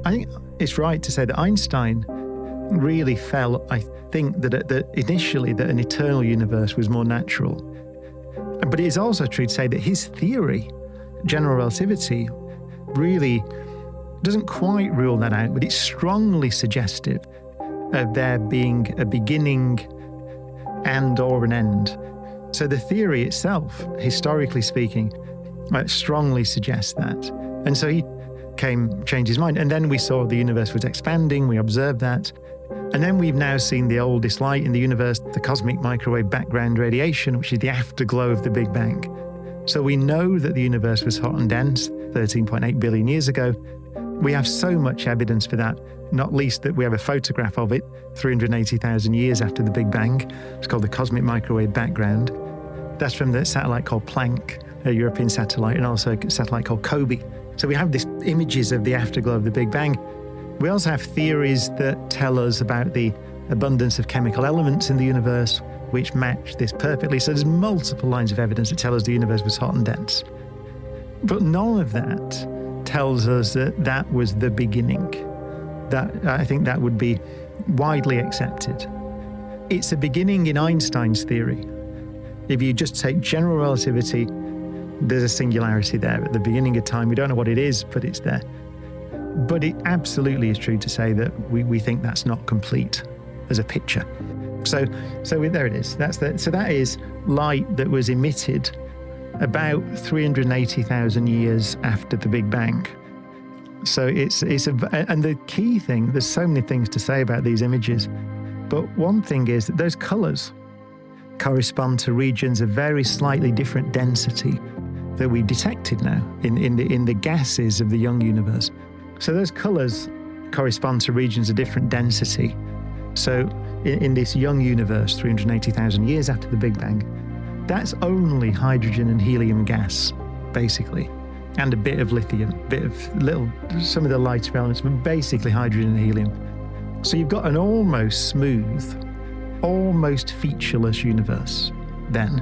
I think it's right to say that Einstein really felt, I think, that initially that an eternal universe was more natural. But it is also true to say that his theory, general relativity, really doesn't quite rule that out, but it's strongly suggestive of there being a beginning and or an end. So the theory itself, historically speaking, strongly suggests that. And so he changed his mind. And then we saw the universe was expanding, we observed that. And then we've now seen the oldest light in the universe, the cosmic microwave background radiation, which is the afterglow of the Big Bang. So we know that the universe was hot and dense 13.8 billion years ago. We have so much evidence for that, not least that we have a photograph of it 380,000 years after the Big Bang. It's called the cosmic microwave background. That's from the satellite called Planck, a European satellite, and also a satellite called COBE. So we have these images of the afterglow of the Big Bang. We also have theories that tell us about the abundance of chemical elements in the universe, which match this perfectly. So there's multiple lines of evidence that tell us the universe was hot and dense. But none of that tells us that that was the beginning. That I think that would be widely accepted. It's a beginning in Einstein's theory. If you just take general relativity, there's a singularity there at the beginning of time. We don't know what it is, but it's there. But it absolutely is true to say that we think that's not complete as a picture. So there it is. So that is light that was emitted about 380,000 years after the Big Bang. So and the key thing, there's so many things to say about these images, but one thing is that those colors correspond to regions of very slightly different density that we've detected now in the gases of the young universe. So those colors correspond to regions of different density. So in this young universe, 380,000 years after the Big Bang, that's only hydrogen and helium gas, basically, and a bit of lithium, some of the lighter elements, but basically hydrogen and helium. So you've got an almost smooth, almost featureless universe then.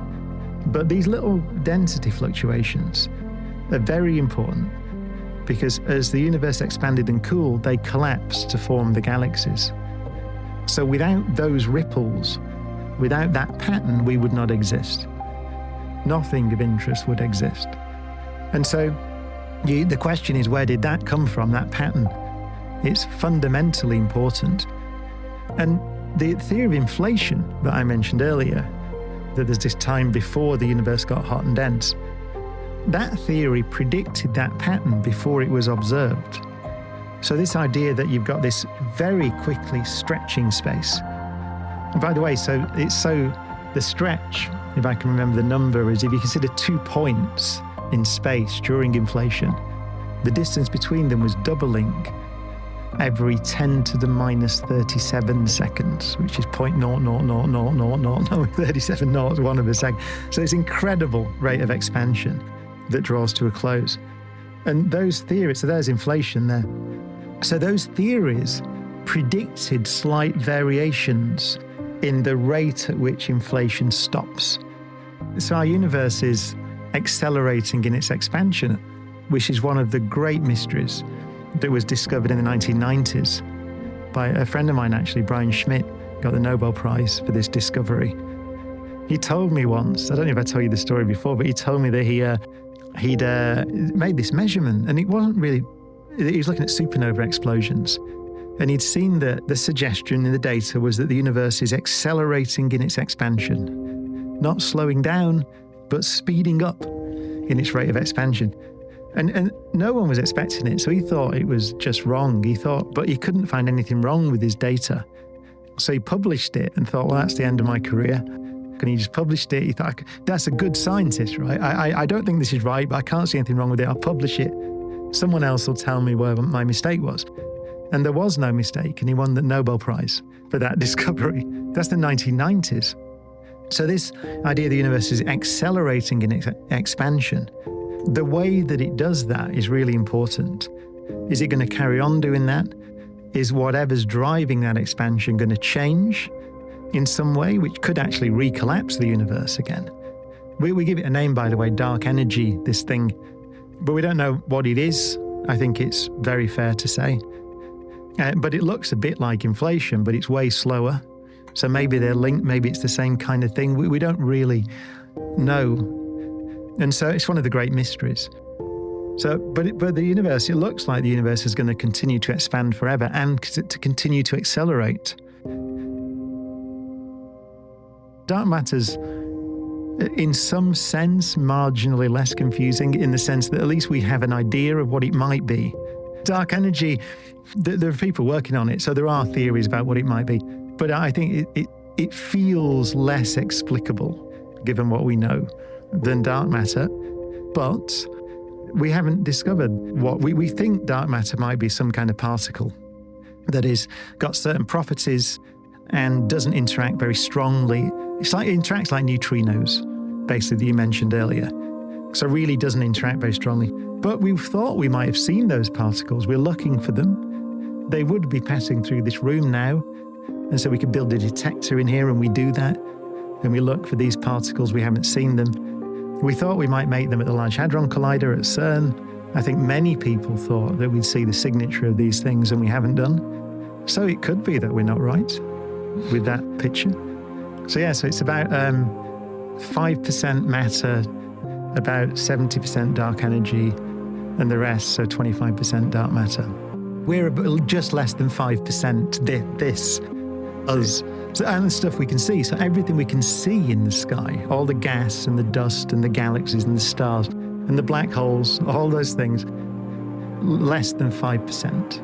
But these little density fluctuations are very important because as the universe expanded and cooled, they collapsed to form the galaxies. So without those ripples, without that pattern, we would not exist. Nothing of interest would exist. And so the question is, where did that come from, that pattern? It's fundamentally important. And the theory of inflation that I mentioned earlier, that there's this time before the universe got hot and dense, that theory predicted that pattern before it was observed. So this idea that you've got this very quickly stretching space. And by the way, the stretch, if I can remember the number, is if you consider 2 points in space during inflation, the distance between them was doubling every 10 to the minus 37 seconds, which is 0.0000037 noughts, one of a second. So it's incredible rate of expansion that draws to a close. And those theories, so there's inflation there. So those theories predicted slight variations in the rate at which inflation stops. So our universe is accelerating in its expansion, which is one of the great mysteries that was discovered in the 1990s by a friend of mine, actually, Brian Schmidt, got the Nobel Prize for this discovery. He told me once, I don't know if I told you the story before, but he told me that he'd made this measurement, and it wasn't really, he was looking at supernova explosions, and he'd seen that the suggestion in the data was that the universe is accelerating in its expansion, not slowing down, but speeding up in its rate of expansion. And no one was expecting it, so he thought it was just wrong. But he couldn't find anything wrong with his data. So he published it and thought, well, that's the end of my career. And he just published it. He thought, that's a good scientist, right? I don't think this is right, but I can't see anything wrong with it. I'll publish it. Someone else will tell me where my mistake was. And there was no mistake, and he won the Nobel Prize for that discovery. That's the 1990s. So this idea the universe is accelerating in its expansion, the way that it does that is really important. Is it going to carry on doing that? Is whatever's driving that expansion going to change in some way, which could actually recollapse the universe again? We give it a name, by the way, dark energy, this thing, but we don't know what it is. I think it's very fair to say. But it looks a bit like inflation, but it's way slower. So maybe they're linked, maybe it's the same kind of thing. We don't really know. And so it's one of the great mysteries. So, but the universe, it looks like the universe is going to continue to expand forever and to continue to accelerate. Dark matter's, in some sense, marginally less confusing, in the sense that at least we have an idea of what it might be. Dark energy, there are people working on it, so there are theories about what it might be. But I think it feels less explicable, given what we know, than dark matter. But we haven't discovered what we think dark matter might be. Some kind of particle that is got certain properties and doesn't interact very strongly. It interacts like neutrinos, basically, that you mentioned earlier. So really doesn't interact very strongly. But we thought we might have seen those particles. We're looking for them. They would be passing through this room now. And so we could build a detector in here, and we do that. And we look for these particles. We haven't seen them. We thought we might make them at the Large Hadron Collider at CERN. I think many people thought that we'd see the signature of these things, and we haven't done. So it could be that we're not right with that picture. So it's about 5% matter, about 70% dark energy, and the rest, so 25% dark matter. We're just less than 5% this, us. So, and the stuff we can see. So everything we can see in the sky, all the gas and the dust and the galaxies and the stars and the black holes, all those things, less than 5%.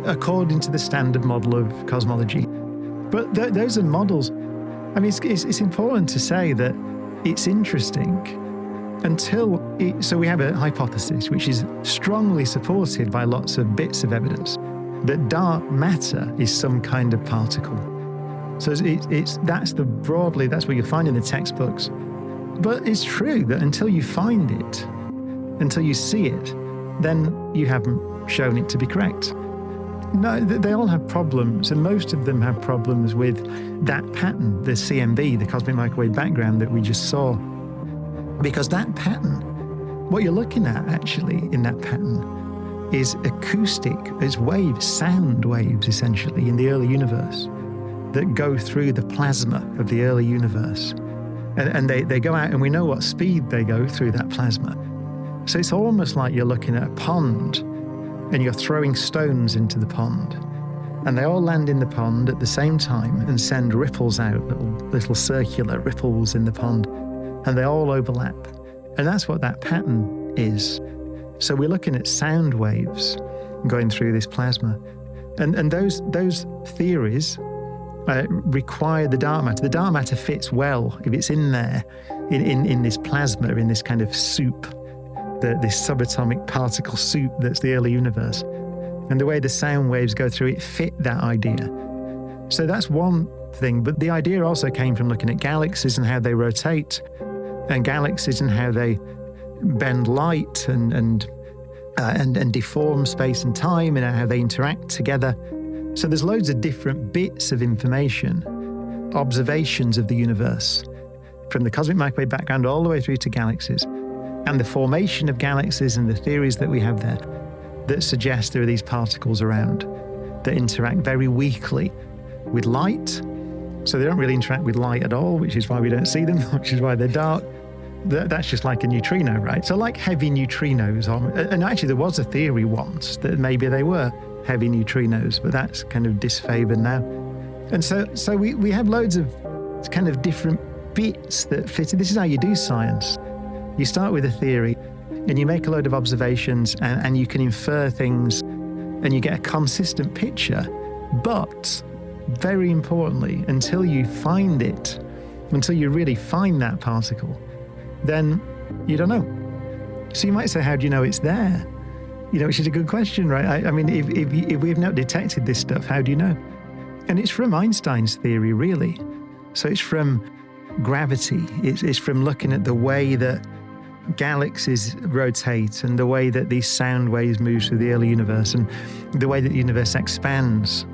According to the standard model of cosmology. But those are models. I mean, it's important to say that it's interesting so we have a hypothesis which is strongly supported by lots of bits of evidence that dark matter is some kind of particle. So that's what you'll find in the textbooks. But it's true that until you find it, until you see it, then you haven't shown it to be correct. No, they all have problems, and most of them have problems with that pattern, the CMB, the cosmic microwave background that we just saw. Because that pattern, what you're looking at actually in that pattern is acoustic, it's waves, sound waves essentially in the early universe that go through the plasma of the early universe. And they go out, and we know what speed they go through that plasma. So it's almost like you're looking at a pond and you're throwing stones into the pond. And they all land in the pond at the same time and send ripples out, little circular ripples in the pond. And they all overlap. And that's what that pattern is. So we're looking at sound waves going through this plasma. And those theories require the dark matter. The dark matter fits well if it's in there, in this plasma, in this kind of soup, this subatomic particle soup that's the early universe. And the way the sound waves go through it fit that idea. So that's one thing. But the idea also came from looking at galaxies and how they rotate, and galaxies and how they bend light and deform space and time, and how they interact together. So there's loads of different bits of information, observations of the universe, from the cosmic microwave background all the way through to galaxies, and the formation of galaxies and the theories that we have there that suggest there are these particles around that interact very weakly with light. So they don't really interact with light at all, which is why we don't see them, which is why they're dark. That's just like a neutrino, right? So like heavy neutrinos, and actually there was a theory once that maybe they were heavy neutrinos, but that's kind of disfavored now. And so we have loads of kind of different bits that fit. This is how you do science. You start with a theory and you make a load of observations, and you can infer things and you get a consistent picture. But very importantly, until you find it, until you really find that particle, then you don't know. So you might say, how do you know it's there? Which is a good question, right? I mean, if we've not detected this stuff, how do you know? And it's from Einstein's theory, really. So it's from gravity. It's from looking at the way that galaxies rotate and the way that these sound waves move through the early universe and the way that the universe expands.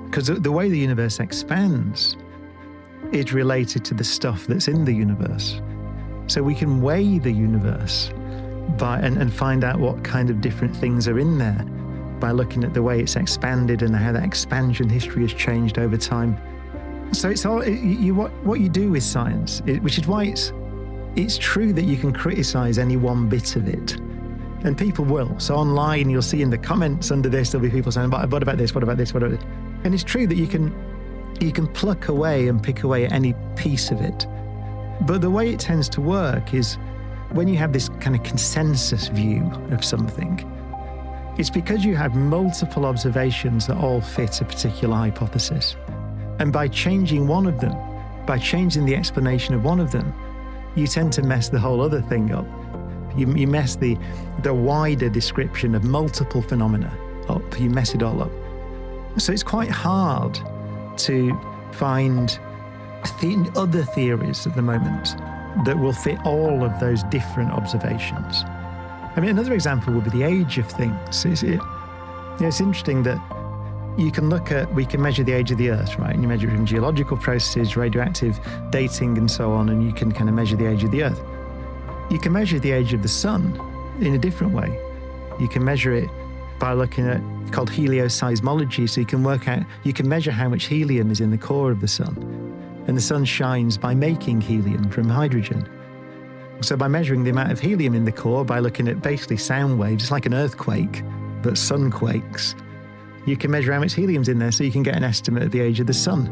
Because the way the universe expands is related to the stuff that's in the universe. So we can weigh the universe and find out what kind of different things are in there. by looking at the way it's expanded and how that expansion history has changed over time. So it's all what you do with science, which is why it's true that you can criticize any one bit of it. And people will. So online, you'll see in the comments under this, there'll be people saying, what about this, what about this, what about this? And it's true that you can pluck away and pick away at any piece of it. But the way it tends to work is when you have this kind of consensus view of something, it's because you have multiple observations that all fit a particular hypothesis. And by changing one of them, by changing the explanation of one of them, you tend to mess the whole other thing up. You mess the wider description of multiple phenomena up. You mess it all up. So it's quite hard to find other theories at the moment that will fit all of those different observations. I mean, another example would be the age of things. It's interesting that we can measure the age of the Earth, right? And you measure it in geological processes, radioactive dating and so on, and you can kind of measure the age of the Earth. You can measure the age of the sun in a different way. You can measure it by looking at called helioseismology. So you can measure how much helium is in the core of the sun. And the sun shines by making helium from hydrogen. So by measuring the amount of helium in the core, by looking at basically sound waves, it's like an earthquake, but sun quakes. You can measure how much helium's in there so you can get an estimate of the age of the sun.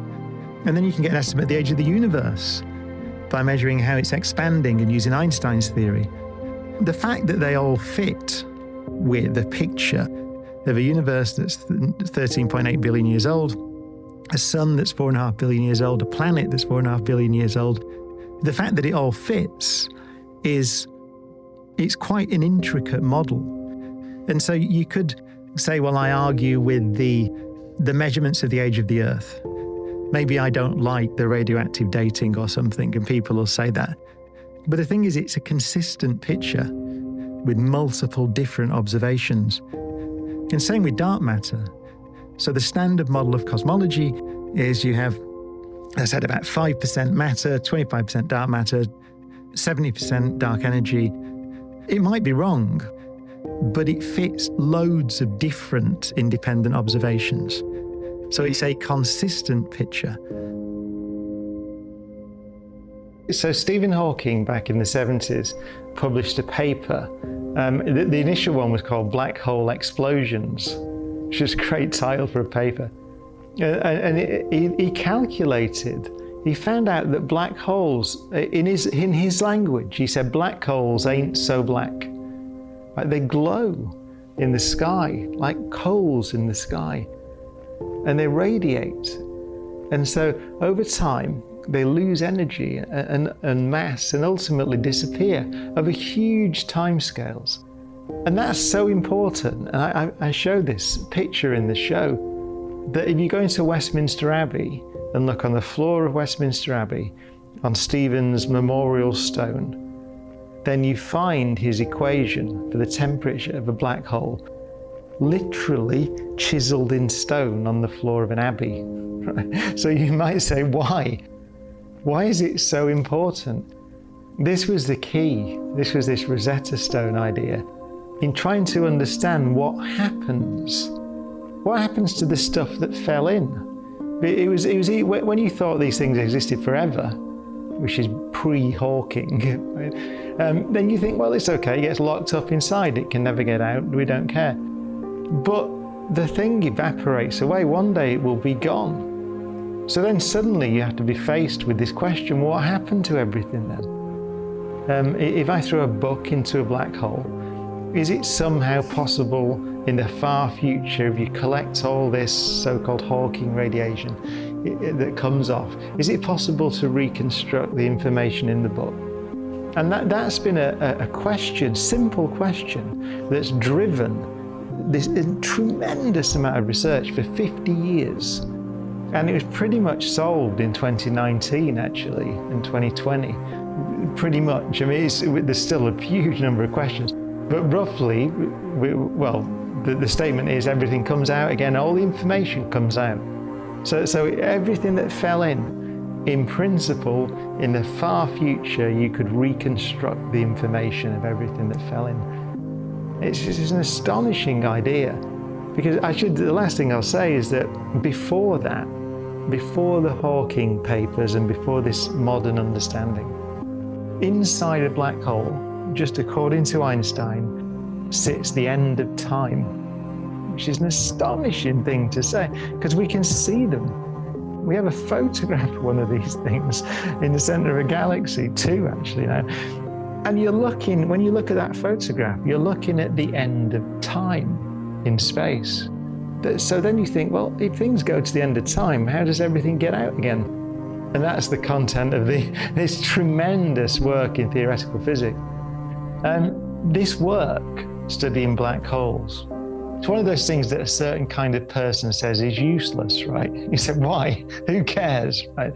And then you can get an estimate of the age of the universe by measuring how it's expanding and using Einstein's theory. The fact that they all fit with the picture of a universe that's 13.8 billion years old, a sun that's 4.5 billion years old, a planet that's 4.5 billion years old, the fact that it all fits it's quite an intricate model. And so you could say, well, I argue with the measurements of the age of the Earth. Maybe I don't like the radioactive dating or something, and people will say that. But the thing is, it's a consistent picture with multiple different observations. And same with dark matter. So the standard model of cosmology is you have, as I said, about 5% matter, 25% dark matter, 70% dark energy. It might be wrong, but it fits loads of different independent observations. So it's a consistent picture. So Stephen Hawking, back in the 70s, published a paper. The initial one was called Black Hole Explosions, which is a great title for a paper. He calculated, he found out that black holes, in his language, he said black holes ain't so black. Like they glow in the sky, like coals in the sky, and they radiate. And so over time, they lose energy and mass and ultimately disappear over huge timescales. And that's so important. And I show this picture in the show, that if you go into Westminster Abbey and look on the floor of Westminster Abbey, on Stephen's memorial stone, then you find his equation for the temperature of a black hole literally chiseled in stone on the floor of an abbey. Right? So you might say, why? Why is it so important? This was the key. This was this Rosetta Stone idea in trying to understand what happens to the stuff that fell in. It was when you thought these things existed forever, which is pre-Hawking, right? Then you think, well, it's okay, it gets locked up inside, it can never get out, we don't care. But the thing evaporates away, one day it will be gone. So then suddenly you have to be faced with this question, what happened to everything then? If I throw a book into a black hole, is it somehow possible in the far future, if you collect all this so-called Hawking radiation that comes off, is it possible to reconstruct the information in the book? And that's been a question, simple question, that's driven this tremendous amount of research for 50 years. And it was pretty much solved in 2019, actually, in 2020. Pretty much. I mean, there's still a huge number of questions. But roughly, the statement is everything comes out again, all the information comes out. So everything that fell in principle, in the far future, you could reconstruct the information of everything that fell in. It's an astonishing idea. Because the last thing I'll say is that before that, before the Hawking papers and before this modern understanding, inside a black hole, just according to Einstein, sits the end of time, which is an astonishing thing to say, because we can see them. We have a photograph of one of these things in the center of a galaxy, two actually now. And when you look at that photograph, you're looking at the end of time in space. So then you think, well, if things go to the end of time, how does everything get out again? And that's the content of this tremendous work in theoretical physics. This work, studying black holes, it's one of those things that a certain kind of person says is useless, right? You say, why? Who cares, right?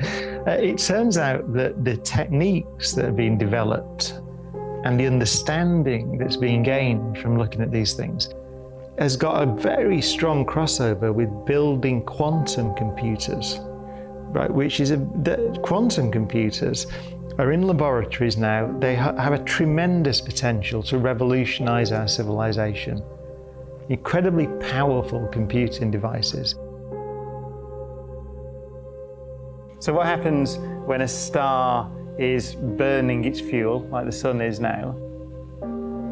It turns out that the techniques that are being developed and the understanding that's being gained from looking at these things has got a very strong crossover with building quantum computers, right? Which is the quantum computers are in laboratories now. They have a tremendous potential to revolutionize our civilization. Incredibly powerful computing devices. So what happens when a star is burning its fuel, like the sun is now?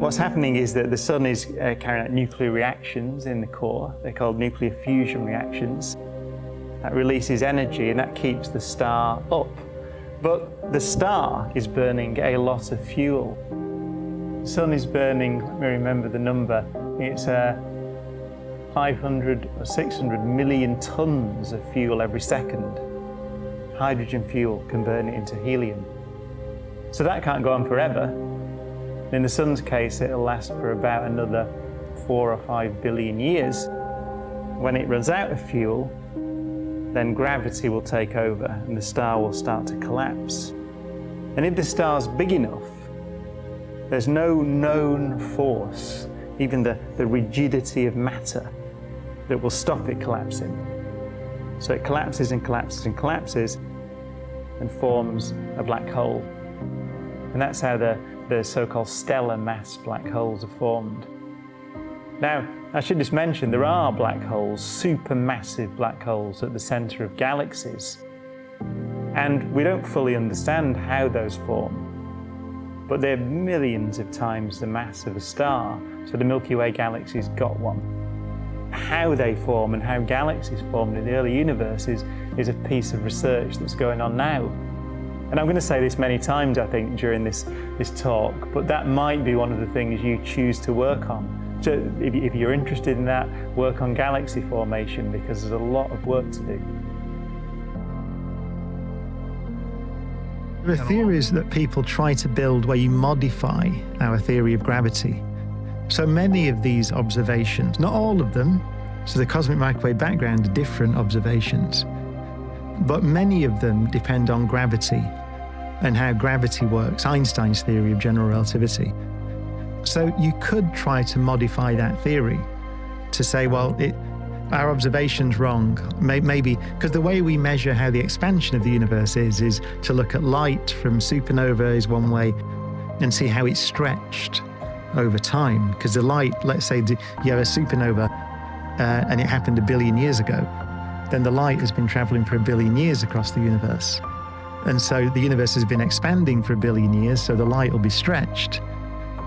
What's happening is that the sun is carrying out nuclear reactions in the core. They're called nuclear fusion reactions. That releases energy and that keeps the star up. But the star is burning a lot of fuel. The sun is burning, let me remember the number, it's 500 or 600 million tons of fuel every second. Hydrogen fuel can burn it into helium. So that can't go on forever. In the sun's case, it'll last for about another 4 or 5 billion years. When it runs out of fuel, then gravity will take over and the star will start to collapse. And if the star's big enough, there's no known force, even the rigidity of matter, that will stop it collapsing. So it collapses and collapses and collapses and forms a black hole. And that's how the so-called stellar mass black holes are formed. Now, I should just mention there are black holes, supermassive black holes at the center of galaxies. And we don't fully understand how those form, but they're millions of times the mass of a star. So the Milky Way galaxy's got one. How they form and how galaxies formed in the early universe is a piece of research that's going on now. And I'm going to say this many times, I think, during this talk, but that might be one of the things you choose to work on. So if you're interested in that, work on galaxy formation, because there's a lot of work to do. There are theories that people try to build where you modify our theory of gravity. So many of these observations, not all of them, so the cosmic microwave background are different observations, but many of them depend on gravity and how gravity works, Einstein's theory of general relativity. So you could try to modify that theory to say, well, our observation's wrong, maybe, because the way we measure how the expansion of the universe is to look at light from supernova is one way and see how it's stretched over time. Because the light, let's say you have a supernova and it happened 1 billion years ago, then the light has been traveling for 1 billion years across the universe. And so the universe has been expanding for 1 billion years, so the light will be stretched.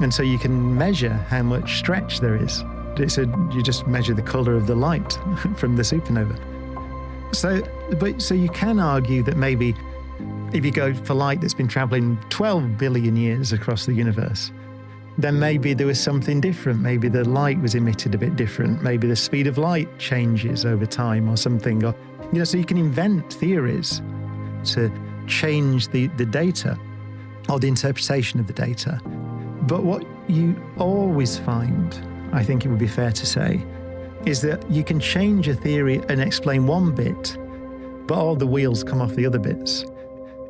And so you can measure how much stretch there is. You just measure the color of the light from the supernova. So you can argue that maybe if you go for light that's been traveling 12 billion years across the universe, then maybe there was something different. Maybe the light was emitted a bit different. Maybe the speed of light changes over time or something. Or, so you can invent theories to change the data or the interpretation of the data. But what you always find, I think it would be fair to say, is that you can change a theory and explain one bit, but all the wheels come off the other bits.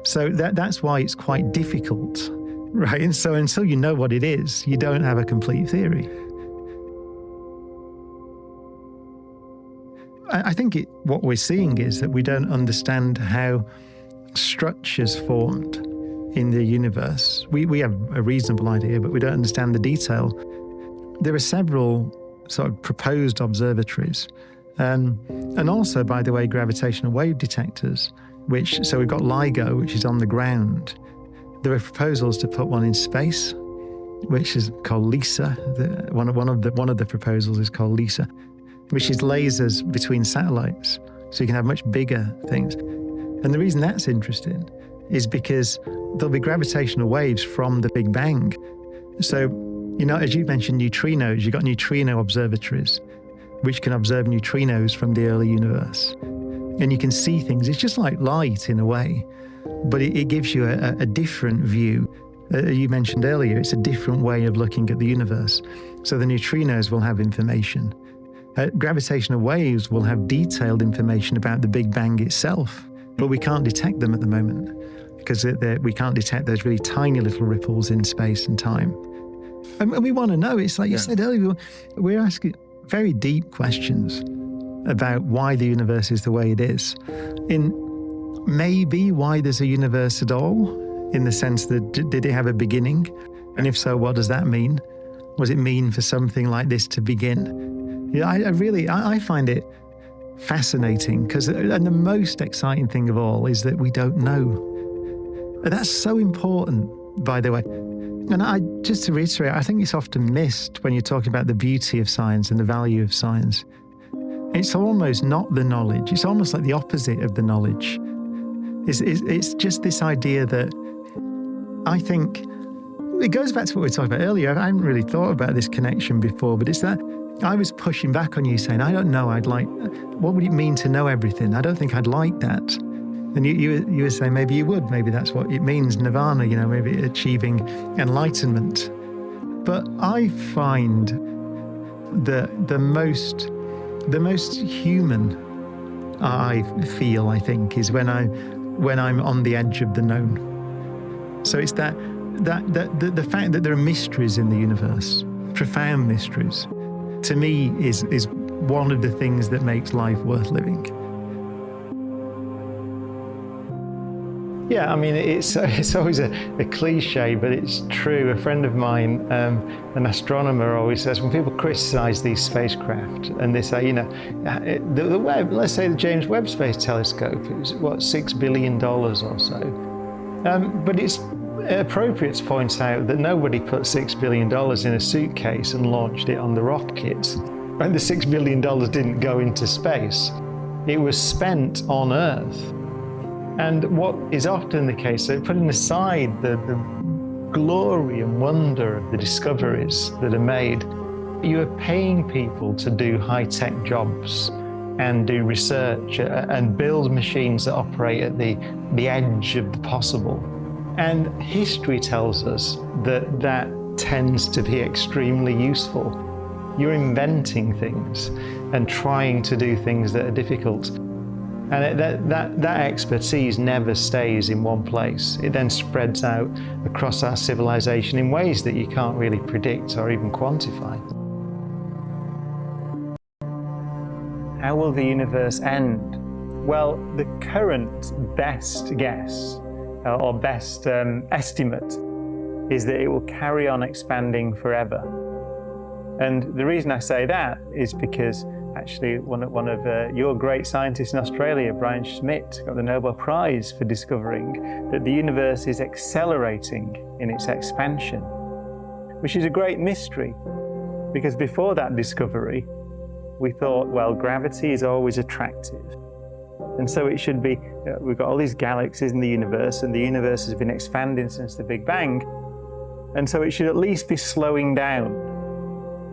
So that's why it's quite difficult, right? And so until you know what it is, you don't have a complete theory. I think what we're seeing is that we don't understand how structures formed in the universe. We have a reasonable idea, but we don't understand the detail. There are several sort of proposed observatories. And also, by the way, gravitational wave detectors, so we've got LIGO, which is on the ground. There are proposals to put one in space, which is called LISA. One of the proposals is called LISA, which is lasers between satellites, so you can have much bigger things. And the reason that's interesting is because there'll be gravitational waves from the Big Bang. So, as you mentioned neutrinos, you've got neutrino observatories, which can observe neutrinos from the early universe. And you can see things. It's just like light in a way, but it gives you a different view. You mentioned earlier, it's a different way of looking at the universe. So the neutrinos will have information. Gravitational waves will have detailed information about the Big Bang itself, but we can't detect them at the moment because we can't detect those really tiny little ripples in space and time. And we want to know, it's like you said earlier, we're asking very deep questions about why the universe is the way it is. In maybe why there's a universe at all, in the sense that did it have a beginning? And if so, what does that mean? What does it mean for something like this to begin? I find it fascinating and the most exciting thing of all is that we don't know. And that's so important, by the way. And just to reiterate, I think it's often missed when you're talking about the beauty of science and the value of science. It's almost not the knowledge. It's almost like the opposite of the knowledge. It's just this idea that I think it goes back to what we were talking about earlier. I hadn't really thought about this connection before, but it's that I was pushing back on you saying, I don't know, what would it mean to know everything? I don't think I'd like that. And you were saying maybe you would, maybe that's what it means, nirvana, maybe achieving enlightenment. But I find that the most human I feel, I think, is when I'm on the edge of the known. So it's the fact that there are mysteries in the universe, profound mysteries, to me is one of the things that makes life worth living. Yeah, I mean, it's always a cliche, but it's true. A friend of mine, an astronomer, always says when people criticize these spacecraft and they say, the Webb, let's say the James Webb Space Telescope, it was, $6 billion or so. But it's appropriate to point out that nobody put $6 billion in a suitcase and launched it on the rockets. And the $6 billion didn't go into space. It was spent on Earth. And what is often the case, so putting aside the glory and wonder of the discoveries that are made, you are paying people to do high-tech jobs and do research and build machines that operate at the edge of the possible. And history tells us that tends to be extremely useful. You're inventing things and trying to do things that are difficult. And that expertise never stays in one place. It then spreads out across our civilization in ways that you can't really predict or even quantify. How will the universe end? Well, the current best guess or best estimate is that it will carry on expanding forever. And the reason I say that is because actually, one of your great scientists in Australia, Brian Schmidt, got the Nobel Prize for discovering that the universe is accelerating in its expansion, which is a great mystery, because before that discovery, we thought, well, gravity is always attractive. And so it should be, we've got all these galaxies in the universe, and the universe has been expanding since the Big Bang, and so it should at least be slowing down.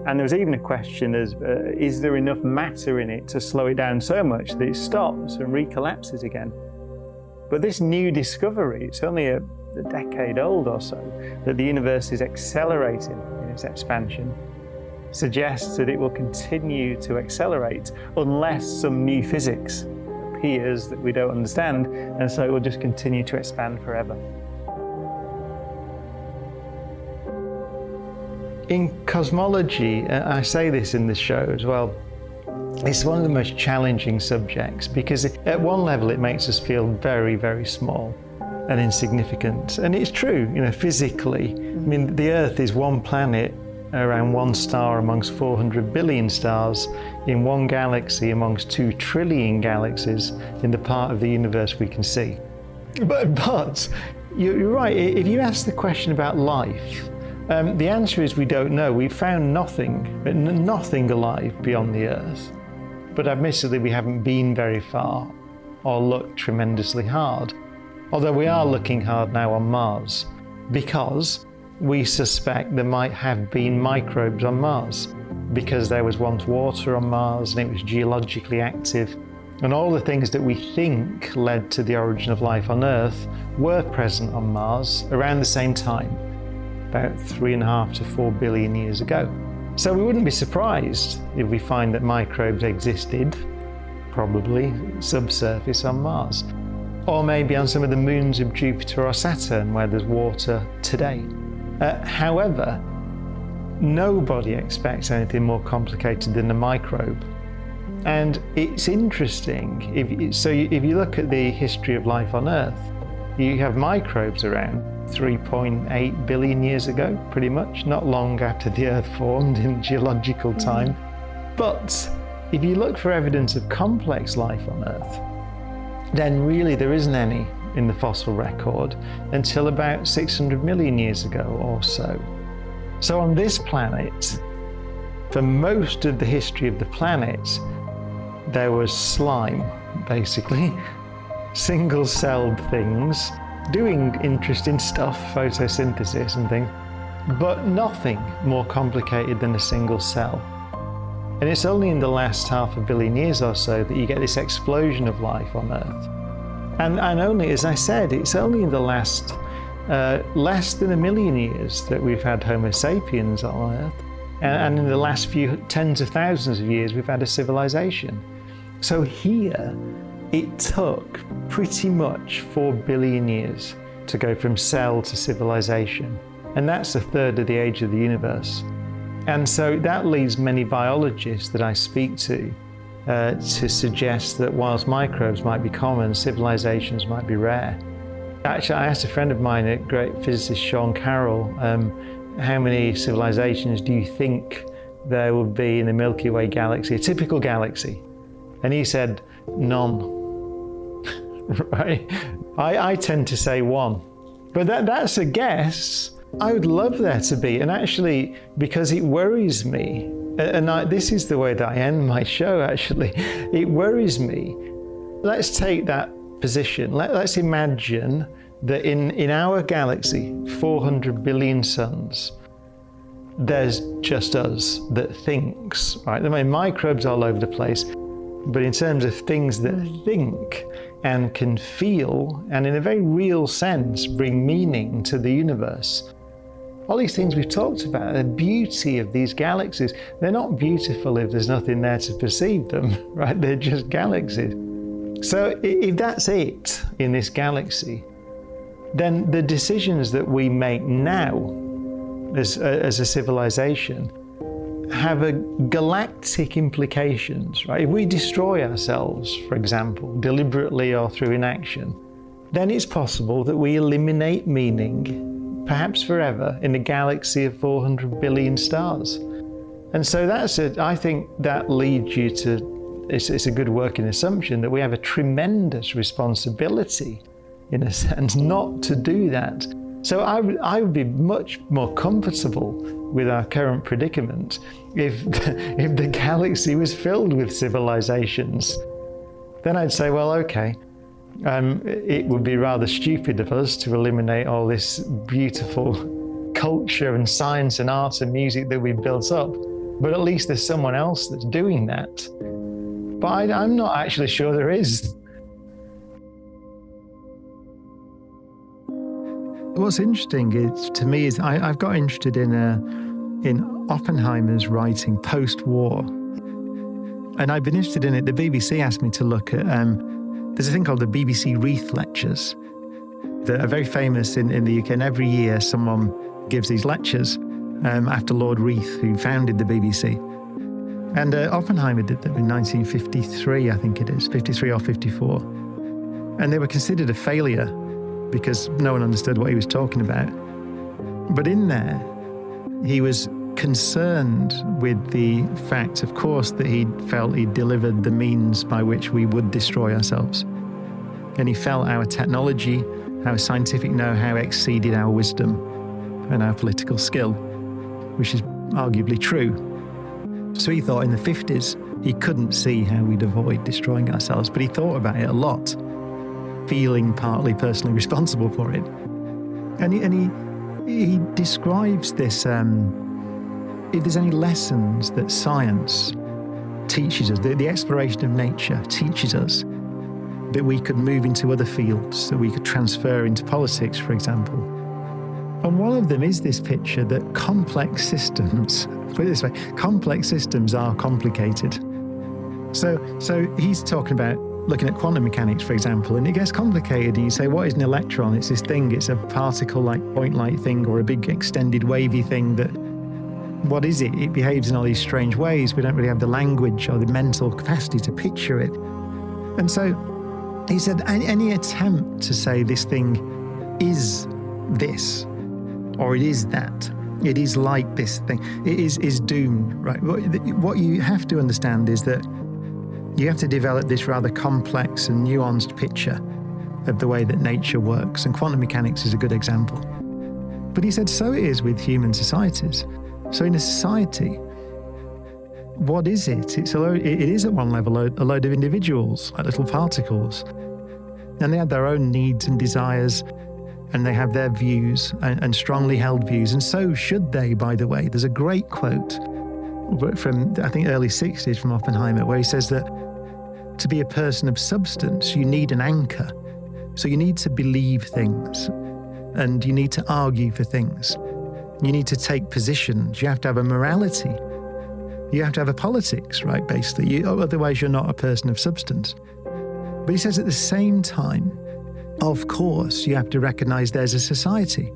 And there was even a question as, is there enough matter in it to slow it down so much that it stops and recollapses again? But this new discovery, it's only a decade old or so, that the universe is accelerating in its expansion, suggests that it will continue to accelerate unless some new physics appears that we don't understand, and so it will just continue to expand forever. In cosmology, I say this in the show as well, it's one of the most challenging subjects because at one level it makes us feel very, very small and insignificant. And it's true, physically. I mean, the Earth is one planet around one star amongst 400 billion stars in one galaxy amongst 2 trillion galaxies in the part of the universe we can see. But you're right, if you ask the question about life, the answer is we don't know. We've found nothing alive beyond the Earth. But admittedly, we haven't been very far or looked tremendously hard. Although we are looking hard now on Mars, because we suspect there might have been microbes on Mars, because there was once water on Mars and it was geologically active. And all the things that we think led to the origin of life on Earth were present on Mars around the same time, about 3.5 to 4 billion years ago. So we wouldn't be surprised if we find that microbes existed, probably subsurface on Mars, or maybe on some of the moons of Jupiter or Saturn where there's water today. However, nobody expects anything more complicated than a microbe. And it's interesting, if you look at the history of life on Earth, you have microbes around 3.8 billion years ago, pretty much, not long after the Earth formed in geological time. But if you look for evidence of complex life on Earth, then really there isn't any in the fossil record until about 600 million years ago or so. So on this planet, for most of the history of the planet, there was slime, basically, single-celled things, doing interesting stuff, photosynthesis and things, but nothing more complicated than a single cell. And it's only in the last 500 million years or so that you get this explosion of life on Earth. And only, as I said, it's only in the last less than 1 million years that we've had Homo sapiens on Earth. And in the last few tens of thousands of years, we've had a civilization. So here, it took pretty much 4 billion years to go from cell to civilization. And that's 1/3 of the age of the universe. And so that leads many biologists that I speak to suggest that whilst microbes might be common, civilizations might be rare. Actually, I asked a friend of mine, a great physicist, Sean Carroll, how many civilizations do you think there would be in the Milky Way galaxy, a typical galaxy? And he said, none. Right? I tend to say 1. But that's a guess. I would love there to be, and actually, because it worries me, and this is the way that I end my show, actually, it worries me. Let's take that position. Let's imagine that in our galaxy, 400 billion suns, there's just us that thinks, right? There are microbes all over the place, but in terms of things that think and can feel, and in a very real sense, bring meaning to the universe. All these things we've talked about, the beauty of these galaxies, they're not beautiful if there's nothing there to perceive them, right? They're just galaxies. So if that's it in this galaxy, then the decisions that we make now as a civilization have a galactic implications, right? If we destroy ourselves, for example, deliberately or through inaction, then it's possible that we eliminate meaning, perhaps forever, in a galaxy of 400 billion stars. And so I think that leads you to, it's a good working assumption that we have a tremendous responsibility, in a sense, not to do that. So I would be much more comfortable with our current predicament if the galaxy was filled with civilizations. Then I'd say, well, okay, it would be rather stupid of us to eliminate all this beautiful culture and science and art and music that we've built up. But at least there's someone else that's doing that. But I'm not actually sure there is. What's interesting to me is I've got interested in Oppenheimer's writing post-war. And I've been interested in it. The BBC asked me to look at, there's a thing called the BBC Reith Lectures that are very famous in the UK. And every year someone gives these lectures after Lord Reith, who founded the BBC. And Oppenheimer did them in 1953, I think it is, 53 or 54. And they were considered a failure because no one understood what he was talking about. But in there, he was concerned with the fact, of course, that he felt he'd delivered the means by which we would destroy ourselves. And he felt our technology, our scientific know-how exceeded our wisdom and our political skill, which is arguably true. So he thought in the 50s he couldn't see how we'd avoid destroying ourselves, but he thought about it a lot, feeling partly personally responsible for it. And he describes this, if there's any lessons that science teaches us, the exploration of nature teaches us, that we could move into other fields, that we could transfer into politics, for example. And one of them is this picture that complex systems, put it this way, complex systems are complicated. So he's talking about looking at quantum mechanics, for example, and it gets complicated. And you say, what is an electron? It's this thing, it's a particle-like, point-like thing, or a big extended wavy thing that, what is it? It behaves in all these strange ways. We don't really have the language or the mental capacity to picture it. And so he said, any attempt to say this thing is this, or it is that, it is like this thing, it is doomed, right? What you have to understand is that you have to develop this rather complex and nuanced picture of the way that nature works, and quantum mechanics is a good example. But he said, so it is with human societies. So in a society, what is it? It is at one level a load of individuals, like little particles. And they have their own needs and desires, and they have their views and strongly held views. And so should they, by the way. There's a great quote from, I think, early 60s from Oppenheimer, where he says that to be a person of substance, you need an anchor. So you need to believe things, and you need to argue for things. You need to take positions. You have to have a morality. You have to have a politics, right, basically. Otherwise, you're not a person of substance. But he says at the same time, of course, you have to recognize there's a society.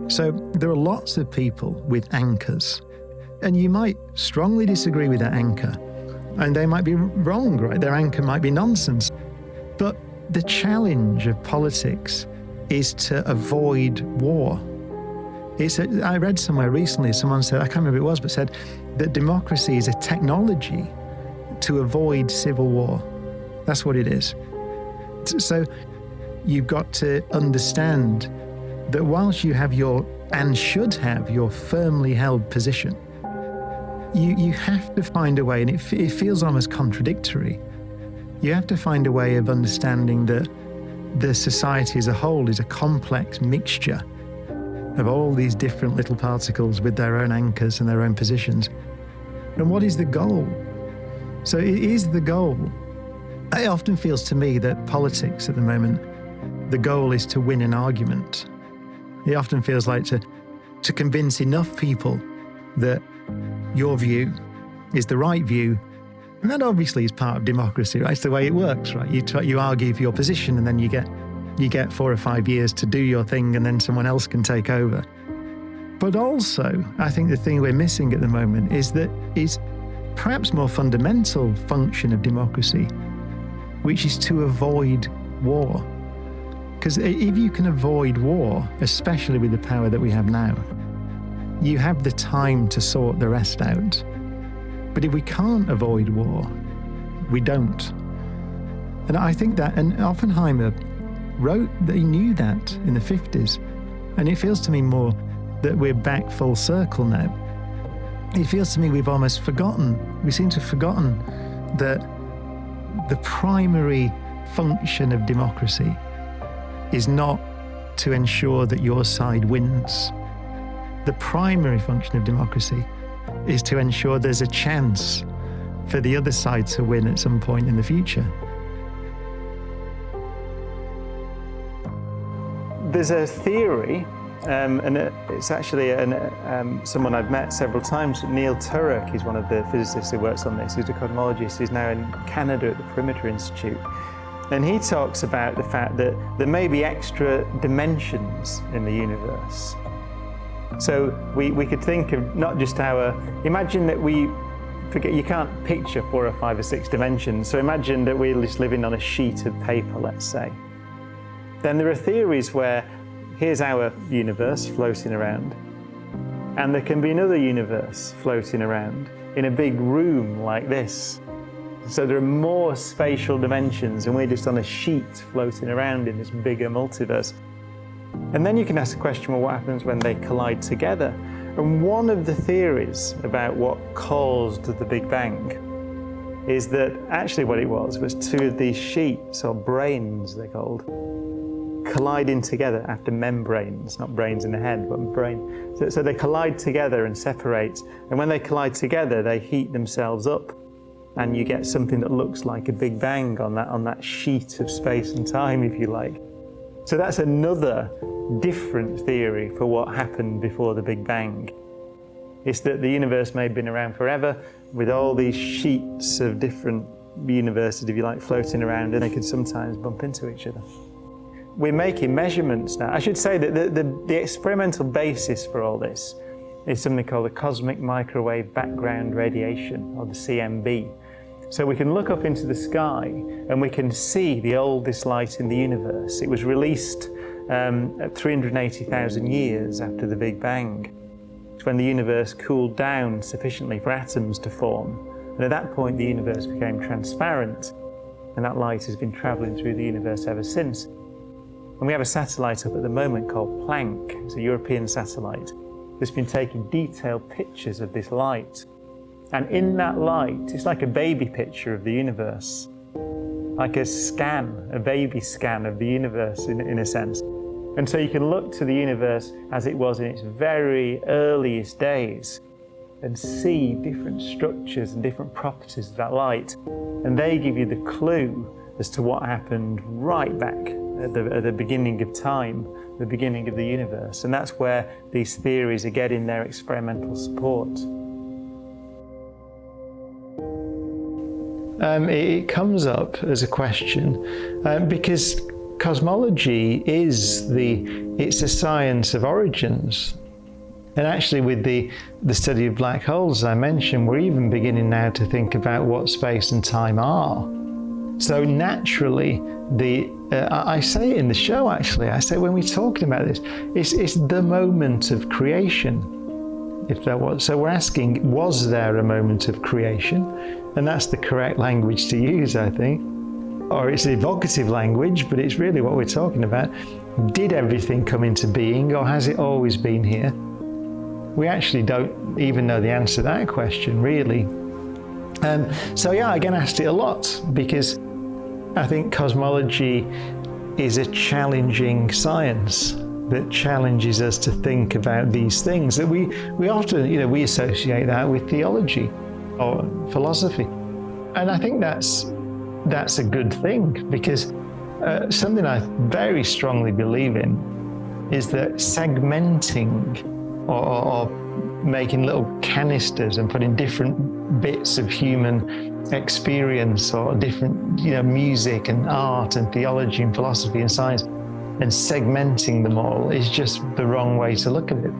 So there are lots of people with anchors, and you might strongly disagree with that anchor, and they might be wrong, right? Their anchor might be nonsense. But the challenge of politics is to avoid war. I read somewhere recently, someone said, I can't remember who it was, but said that democracy is a technology to avoid civil war. That's what it is. So you've got to understand that whilst you have and should have your firmly held position, you have to find a way, and it feels almost contradictory. You have to find a way of understanding that the society as a whole is a complex mixture of all these different little particles with their own anchors and their own positions. And what is the goal? So it is the goal. It often feels to me that politics at the moment, the goal is to win an argument. It often feels like to convince enough people that your view is the right view. And that obviously is part of democracy, right? It's the way it works, right? You argue for your position, and then you get 4 or 5 years to do your thing, and then someone else can take over. But also, I think the thing we're missing at the moment is perhaps more fundamental function of democracy, which is to avoid war. Because if you can avoid war, especially with the power that we have now, you have the time to sort the rest out. But if we can't avoid war, we don't. And I think that, and Oppenheimer wrote that he knew that in the 50s. And it feels to me more that we're back full circle now. It feels to me we've almost forgotten, we seem to have forgotten that the primary function of democracy is not to ensure that your side wins. The primary function of democracy is to ensure there's a chance for the other side to win at some point in the future. There's a theory, and it's actually someone I've met several times. Neil Turok is one of the physicists who works on this. He's a cosmologist. He's now in Canada at the Perimeter Institute. And he talks about the fact that there may be extra dimensions in the universe. So we could think of not just imagine that you can't picture 4 or 5 or 6 dimensions. So imagine that we're just living on a sheet of paper, let's say. Then there are theories where here's our universe floating around. And there can be another universe floating around in a big room like this. So there are more spatial dimensions, and we're just on a sheet floating around in this bigger multiverse. And then you can ask the question, well, what happens when they collide together? And one of the theories about what caused the Big Bang is that actually what it was two of these sheets, or brains they're called, colliding together after membranes, not brains in the head, but brain. So they collide together and separate. And when they collide together, they heat themselves up. And you get something that looks like a Big Bang on that sheet of space and time, if you like. So that's another different theory for what happened before the Big Bang. It's that the universe may have been around forever with all these sheets of different universes, if you like, floating around, and they could sometimes bump into each other. We're making measurements now. I should say that the experimental basis for all this is something called the cosmic microwave background radiation, or the CMB. So we can look up into the sky and we can see the oldest light in the universe. It was released at 380,000 years after the Big Bang. It's when the universe cooled down sufficiently for atoms to form. And at that point, the universe became transparent, and that light has been traveling through the universe ever since. And we have a satellite up at the moment called Planck. It's a European satellite that's been taking detailed pictures of this light. And in that light, it's like a baby picture of the universe, like a baby scan of the universe in a sense. And so you can look to the universe as it was in its very earliest days and see different structures and different properties of that light. And they give you the clue as to what happened right back at the beginning of time, the beginning of the universe. And that's where these theories are getting their experimental support. It comes up as a question because cosmology it's a science of origins. And actually with the study of black holes, as I mentioned, we're even beginning now to think about what space and time are. So naturally, I say it in the show actually, I say when we're talking about this, it's the moment of creation. If that was, so we're asking, was there a moment of creation? And that's the correct language to use, I think. Or it's evocative language, but it's really what we're talking about. Did everything come into being, or has it always been here? We actually don't even know the answer to that question, really. So yeah, I get asked it a lot because I think cosmology is a challenging science that challenges us to think about these things that we often, we associate that with theology or philosophy. And I think that's a good thing, because something I very strongly believe in is that segmenting or making little canisters and putting different bits of human experience or different, music and art and theology and philosophy and science, and segmenting them all is just the wrong way to look at it.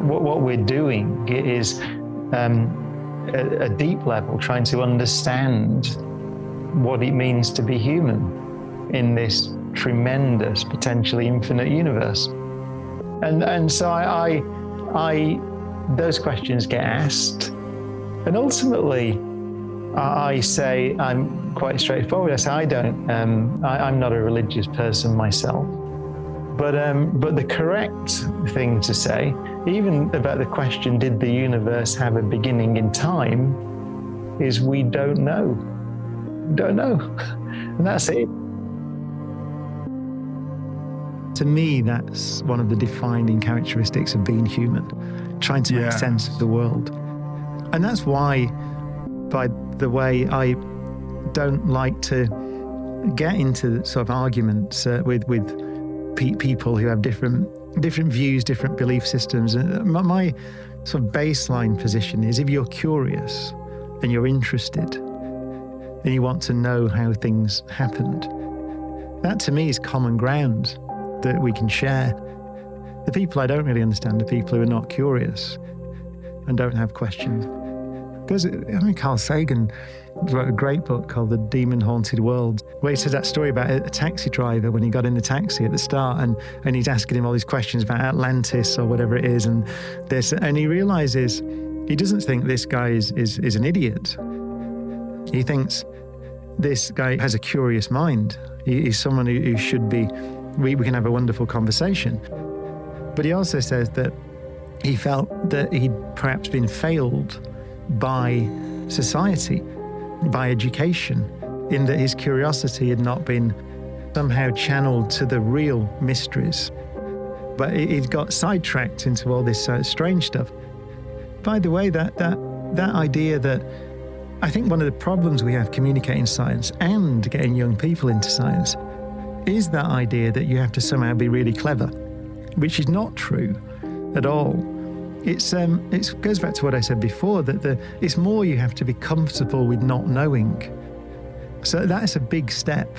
What we're doing is a deep level, trying to understand what it means to be human in this tremendous, potentially infinite universe. And so I those questions get asked, and ultimately I say, I'm quite straightforward. I say I'm not a religious person myself, but the correct thing to say, even about the question, did the universe have a beginning in time, is we don't know. Don't know. And that's it. To me, that's one of the defining characteristics of being human, trying to make sense of the world. And that's why, by the way, I don't like to get into sort of arguments with people who have different views, different belief systems. My sort of baseline position is, if you're curious and you're interested and you want to know how things happened, that to me is common ground that we can share. The people I don't really understand are people who are not curious and don't have questions. Carl Sagan wrote a great book called The Demon Haunted World, where he says that story about a taxi driver when he got in the taxi at the start and he's asking him all these questions about Atlantis or whatever it is and this, and he realizes he doesn't think this guy is an idiot. He thinks this guy has a curious mind. He's someone who should be, we can have a wonderful conversation. But he also says that he felt that he'd perhaps been failed by society, by education, in that his curiosity had not been somehow channeled to the real mysteries. But he'd got sidetracked into all this strange stuff. By the way, that idea that I think one of the problems we have communicating science and getting young people into science is that idea that you have to somehow be really clever, which is not true at all. It goes back to what I said before, that it's more you have to be comfortable with not knowing. So that's a big step,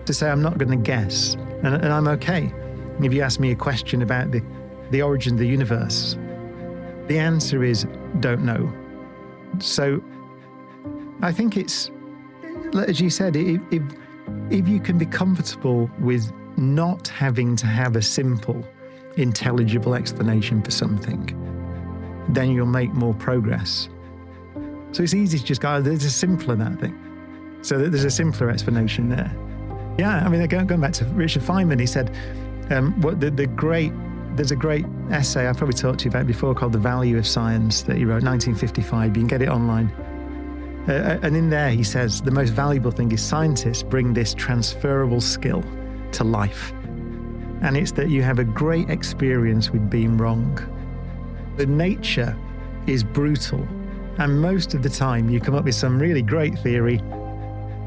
to say I'm not going to guess, and I'm okay. If you ask me a question about the origin of the universe, the answer is don't know. So I think it's, as you said, if you can be comfortable with not having to have a simple, intelligible explanation for something, then you'll make more progress. So it's easy to just go, there's a simpler that thing. So there's a simpler explanation there. Yeah, I mean, going back to Richard Feynman, he said, there's a great essay I've probably talked to you about before called The Value of Science that he wrote, 1955. You can get it online. And in there he says, the most valuable thing is scientists bring this transferable skill to life. And it's that you have a great experience with being wrong. The nature is brutal. And most of the time you come up with some really great theory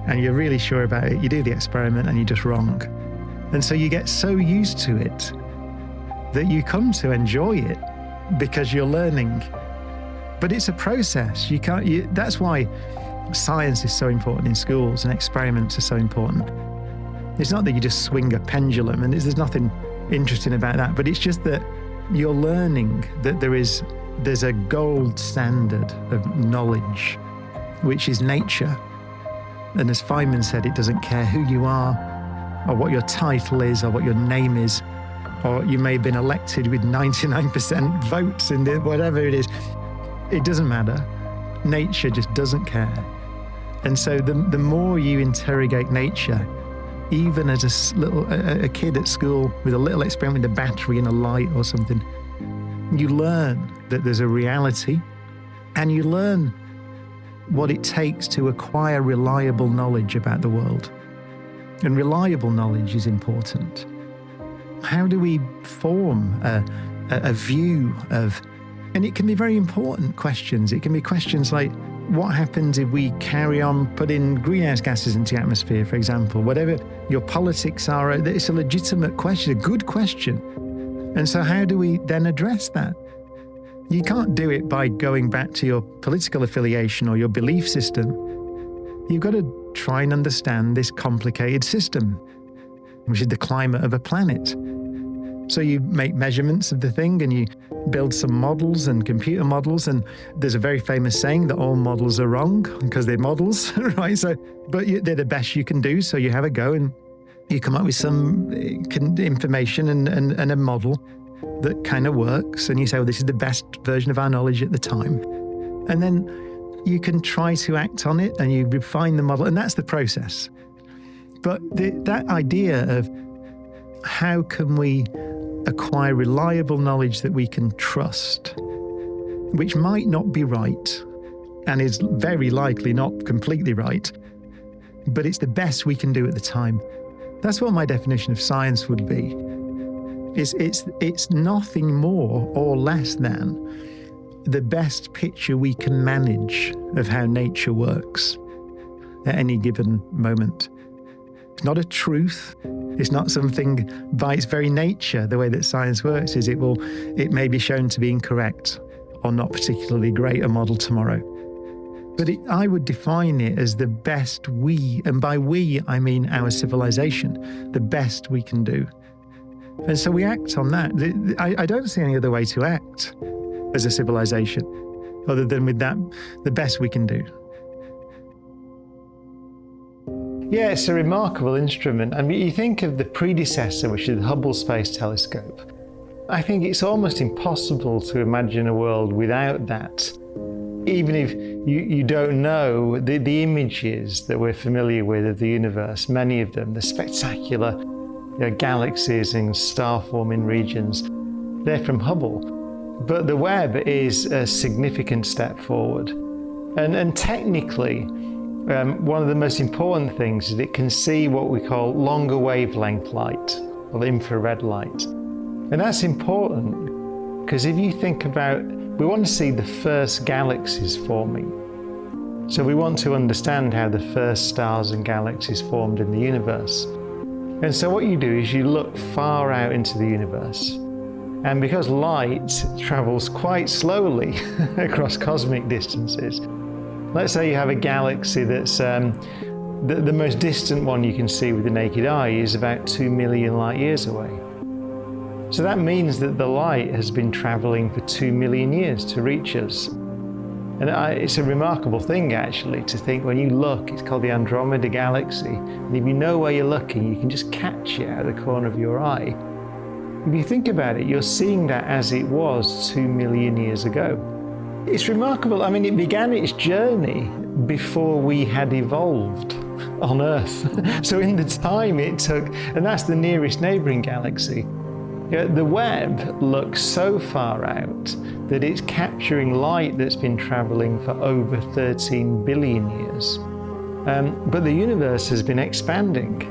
and you're really sure about it. You do the experiment and you're just wrong. And so you get so used to it that you come to enjoy it because you're learning. But it's a process. That's why science is so important in schools and experiments are so important. It's not that you just swing a pendulum, and there's nothing interesting about that, but it's just that you're learning that there's a gold standard of knowledge, which is nature. And as Feynman said, it doesn't care who you are, or what your title is, or what your name is, or you may have been elected with 99% votes in whatever it is. It doesn't matter. Nature just doesn't care. And so the more you interrogate nature, even as a kid at school with a little experiment with a battery and a light or something, you learn that there's a reality, and you learn what it takes to acquire reliable knowledge about the world. And reliable knowledge is important. How do we form a view of, and it can be very important questions. It can be questions like, what happens if we carry on putting greenhouse gases into the atmosphere, for example? Whatever your politics are, it's a legitimate question, a good question. And so how do we then address that? You can't do it by going back to your political affiliation or your belief system. You've got to try and understand this complicated system, which is the climate of a planet. So you make measurements of the thing and you build some models and computer models. And there's a very famous saying that all models are wrong because they're models, right? So, but they're the best you can do. So you have a go and you come up with some information and a model that kind of works. And you say, well, this is the best version of our knowledge at the time. And then you can try to act on it and you refine the model. And that's the process. But that idea of how can we acquire reliable knowledge that we can trust, which might not be right and is very likely not completely right, but it's the best we can do at the time. That's what my definition of science would be. It's nothing more or less than the best picture we can manage of how nature works at any given moment. It's not a truth. It's not something by its very nature. The way that science works is it may be shown to be incorrect or not particularly great a model tomorrow. But I would define it as the best we, and by we I mean our civilization, the best we can do. And so we act on that. I don't see any other way to act as a civilization other than with that, the best we can do. Yeah, it's a remarkable instrument. I mean, you think of the predecessor, which is the Hubble Space Telescope. I think it's almost impossible to imagine a world without that. Even if you don't know the images that we're familiar with of the universe, many of them, the spectacular galaxies and star-forming regions, they're from Hubble. But the Webb is a significant step forward. And technically, one of the most important things is it can see what we call longer wavelength light, or infrared light. And that's important because if you think about, we want to see the first galaxies forming. So we want to understand how the first stars and galaxies formed in the universe. And so what you do is you look far out into the universe. And because light travels quite slowly across cosmic distances, let's say you have a galaxy that's the most distant one you can see with the naked eye is about 2 million light years away. So that means that the light has been traveling for 2 million years to reach us. And it's a remarkable thing actually to think when you look, it's called the Andromeda Galaxy, and if you know where you're looking, you can just catch it out of the corner of your eye. If you think about it, you're seeing that as it was 2 million years ago. It's remarkable. I mean, it began its journey before we had evolved on Earth. So in the time it took, and that's the nearest neighboring galaxy. The Webb looks so far out that it's capturing light that's been traveling for over 13 billion years. But the universe has been expanding.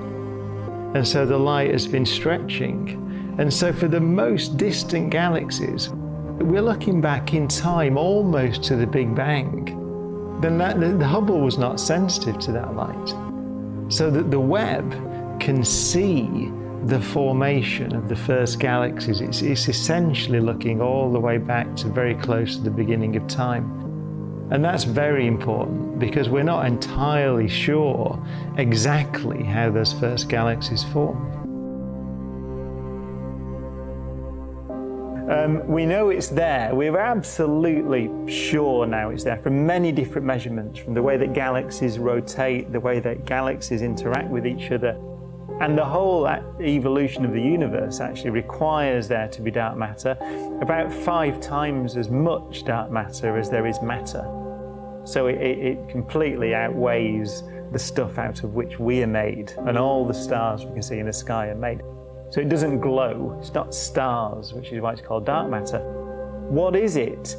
And so the light has been stretching. And so for the most distant galaxies, we're looking back in time almost to the Big Bang. Then the Hubble was not sensitive to that light. So that the Webb can see the formation of the first galaxies. It's essentially looking all the way back to very close to the beginning of time. And that's very important because we're not entirely sure exactly how those first galaxies formed. We know it's there. We're absolutely sure now it's there from many different measurements, from the way that galaxies rotate, the way that galaxies interact with each other. And the whole evolution of the universe actually requires there to be dark matter, about 5 times as much dark matter as there is matter. So it completely outweighs the stuff out of which we are made, and all the stars we can see in the sky are made. So it doesn't glow, it's not stars, which is why it's called dark matter. What is it?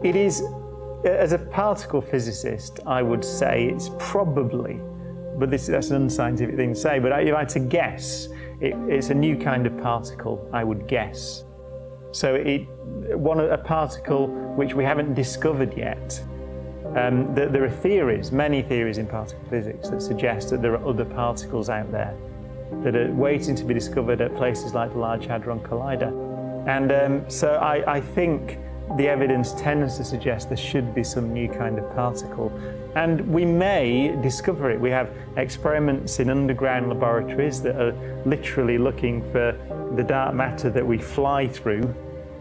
It is, as a particle physicist, I would say it's probably, but that's an unscientific thing to say, but if I had to guess, it's a new kind of particle, I would guess. So a particle which we haven't discovered yet. There are theories, many theories in particle physics that suggest that there are other particles out there that are waiting to be discovered at places like the Large Hadron Collider. And so I think the evidence tends to suggest there should be some new kind of particle. And we may discover it. We have experiments in underground laboratories that are literally looking for the dark matter that we fly through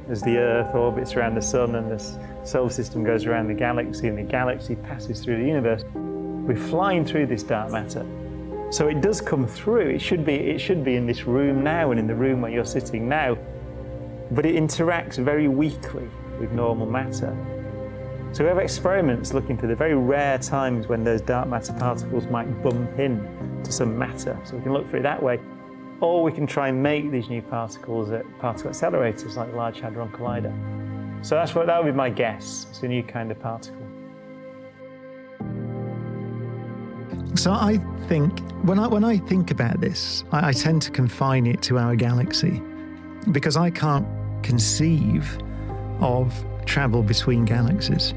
as the Earth orbits around the Sun and the solar system goes around the galaxy and the galaxy passes through the universe. We're flying through this dark matter. So it does come through. It should be in this room now and in the room where you're sitting now. But it interacts very weakly with normal matter. So we have experiments looking for the very rare times when those dark matter particles might bump in to some matter. So we can look for it that way. Or we can try and make these new particles at particle accelerators like the Large Hadron Collider. So that would be my guess. It's a new kind of particle. So I think, when I think about this, I tend to confine it to our galaxy because I can't conceive of travel between galaxies.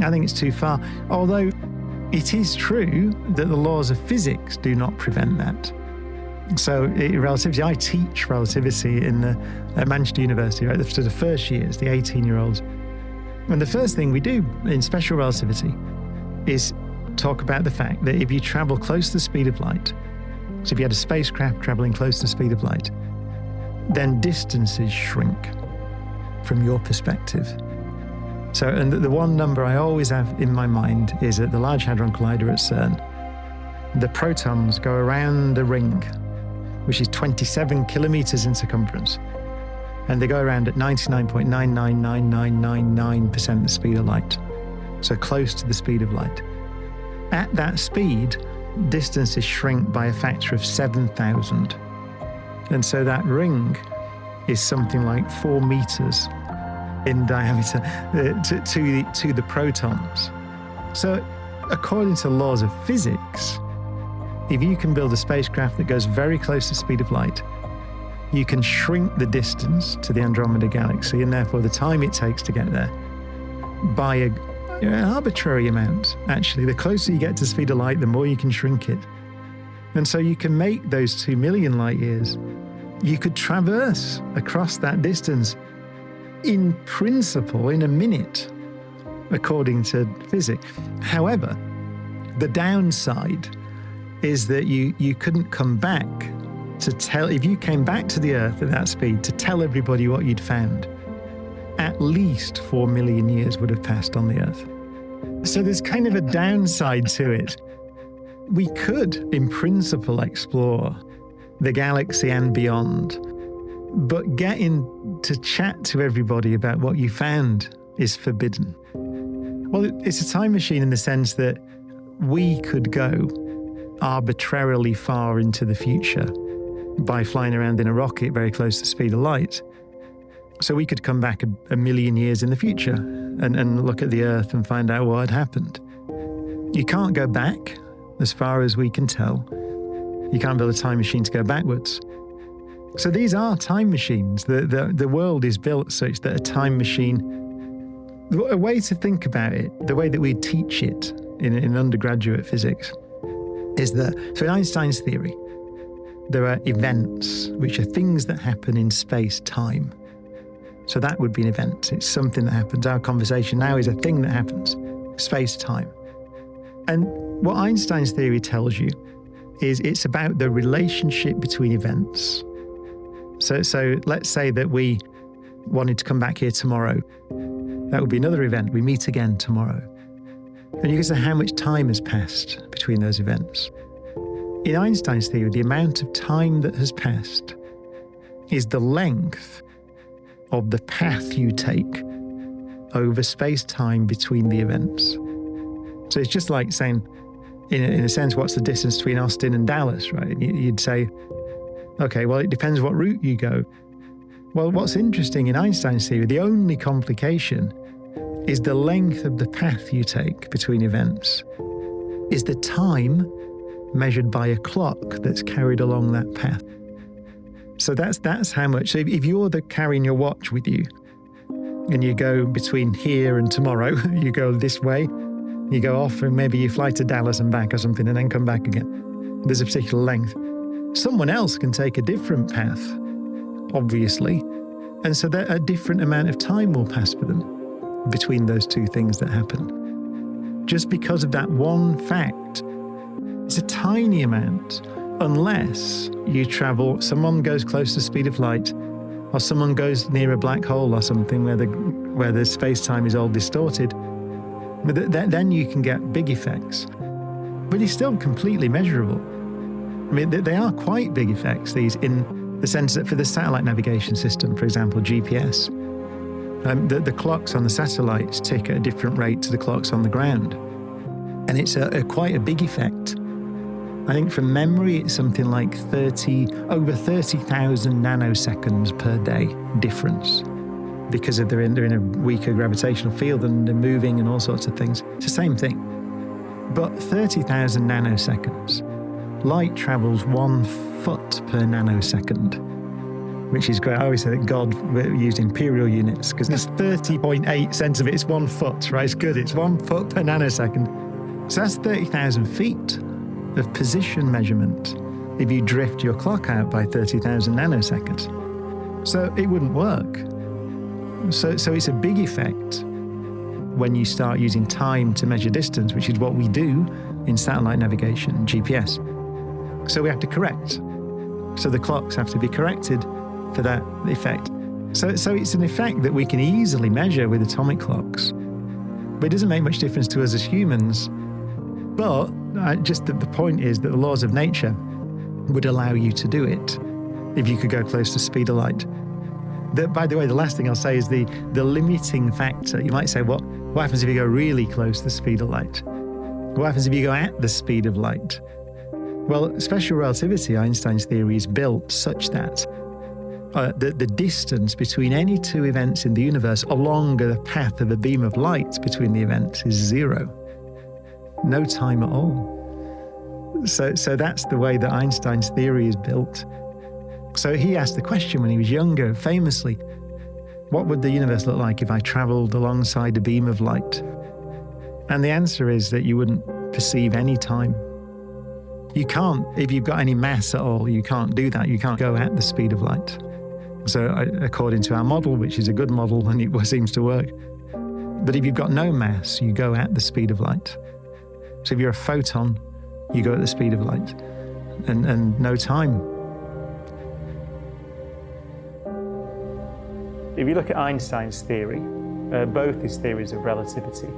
I think it's too far. Although it is true that the laws of physics do not prevent that. So relativity, I teach relativity at Manchester University, right, to the first years, the 18-year-olds. And the first thing we do in special relativity is talk about the fact that if you travel close to the speed of light, so if you had a spacecraft traveling close to the speed of light, then distances shrink from your perspective. So, and the one number I always have in my mind is at the Large Hadron Collider at CERN. the protons go around the ring, which is 27 kilometers in circumference. And they go around at 99.999999% the speed of light. So close to the speed of light. At that speed, distances shrink by a factor of 7,000. And so that ring is something like 4 meters in diameter to the protons. So according to laws of physics, if you can build a spacecraft that goes very close to the speed of light, you can shrink the distance to the Andromeda Galaxy, and therefore the time it takes to get there, by an arbitrary amount. Actually, the closer you get to the speed of light, the more you can shrink it. And so you can make those 2 million light years. You could traverse across that distance in principle in a minute, according to physics. However, the downside is that you couldn't come back to tell, if you came back to the Earth at that speed, to tell everybody what you'd found. At least 4 million years would have passed on the Earth. So there's kind of a downside to it. We could, in principle, explore the galaxy and beyond, but getting to chat to everybody about what you found is forbidden. Well, it's a time machine in the sense that we could go arbitrarily far into the future by flying around in a rocket very close to the speed of light. So we could come back a million years in the future and look at the Earth and find out what had happened. You can't go back, as far as we can tell. You can't build a time machine to go backwards. So these are time machines. The world is built such that a time machine, a way to think about it, the way that we teach it in undergraduate physics, is that, so in Einstein's theory, there are events, which are things that happen in space-time. So that would be an event. It's something that happens. Our conversation now is a thing that happens, space-time. And what Einstein's theory tells you is it's about the relationship between events. So let's say that we wanted to come back here tomorrow. That would be another event. We meet again tomorrow. And you can say how much time has passed between those events. In Einstein's theory, the amount of time that has passed is the length of the path you take over space-time between the events. So it's just like saying, in a sense, what's the distance between Austin and Dallas, right? You'd say, okay, well, it depends what route you go. Well, what's interesting in Einstein's theory, the only complication is the length of the path you take between events, is the time measured by a clock that's carried along that path. So that's how much. So if you're carrying your watch with you and you go between here and tomorrow, you go this way, you go off and maybe you fly to Dallas and back or something and then come back again. There's a particular length. Someone else can take a different path, obviously. And so that a different amount of time will pass for them between those two things that happen. Just because of that one fact. It's a tiny amount, unless you travel, someone goes close to the speed of light, or someone goes near a black hole or something where the space-time is all distorted. But then you can get big effects. But it's still completely measurable. I mean, they are quite big effects, these, in the sense that for the satellite navigation system, for example, GPS, the clocks on the satellites tick at a different rate to the clocks on the ground. And it's quite a big effect. I think from memory, it's something like over 30,000 nanoseconds per day difference, because they're in a weaker gravitational field and they're moving and all sorts of things. It's the same thing. But 30,000 nanoseconds, light travels 1 foot per nanosecond, which is great. I always say that God used imperial units, because there's 30.8 cents of it. It's 1 foot, right? It's good. It's 1 foot per nanosecond. So that's 30,000 feet of position measurement if you drift your clock out by 30,000 nanoseconds. So it wouldn't work. So it's a big effect when you start using time to measure distance, which is what we do in satellite navigation and GPS. So we have to correct. So the clocks have to be corrected for that effect. So it's an effect that we can easily measure with atomic clocks. But it doesn't make much difference to us as humans. But just the point is that the laws of nature would allow you to do it if you could go close to the speed of light. By the way, the last thing I'll say is the limiting factor. You might say, what happens if you go really close to the speed of light? What happens if you go at the speed of light? Well, special relativity, Einstein's theory, is built such that the distance between any two events in the universe along the path of a beam of light between the events is zero. No time at all. So that's the way that Einstein's theory is built. So he asked the question when he was younger, famously, what would the universe look like if I traveled alongside a beam of light? And the answer is that you wouldn't perceive any time. You can't, if you've got any mass at all, you can't do that. You can't go at the speed of light. So according to our model, which is a good model and it seems to work, but if you've got no mass, you go at the speed of light. So if you're a photon, you go at the speed of light and no time. If you look at Einstein's theory, both his theories of relativity,